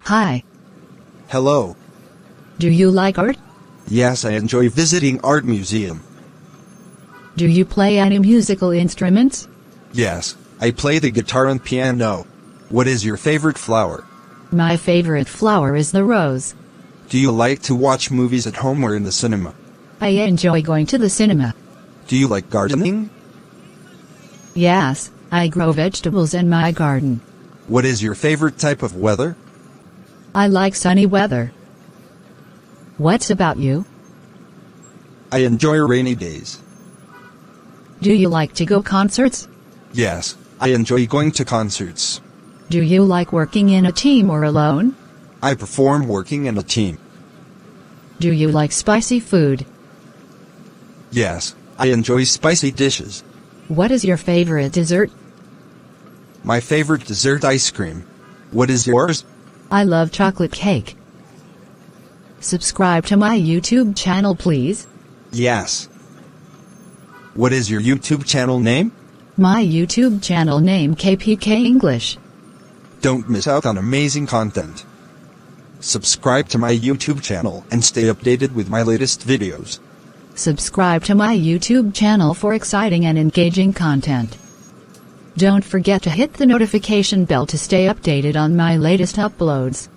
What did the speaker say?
Hi. Hello. Do you like art? Yes, I enjoy visiting art museum. Do you play any musical instruments? Yes, I play the guitar and piano. What is your favorite flower? My favorite flower is the rose. Do you like to watch movies at home or in the cinema? I enjoy going to the cinema. Do you like gardening? Yes, I grow vegetables in my garden. What is your favorite type of weather? I like sunny weather. What's about you? I enjoy rainy days. Do you like to go concerts? Yes, I enjoy going to concerts. Do you like working in a team or alone? I perform working in a team. Do you like spicy food? Yes, I enjoy spicy dishes. What is your favorite dessert? My favorite dessert ice cream. What is yours? I love chocolate cake. Subscribe to my YouTube channel, please. Yes. What is your YouTube channel name? My YouTube channel name KPK English. Don't miss out on amazing content. Subscribe to my YouTube channel and stay updated with my latest videos. Subscribe to my YouTube channel for exciting and engaging content. Don't forget to hit the notification bell to stay updated on my latest uploads.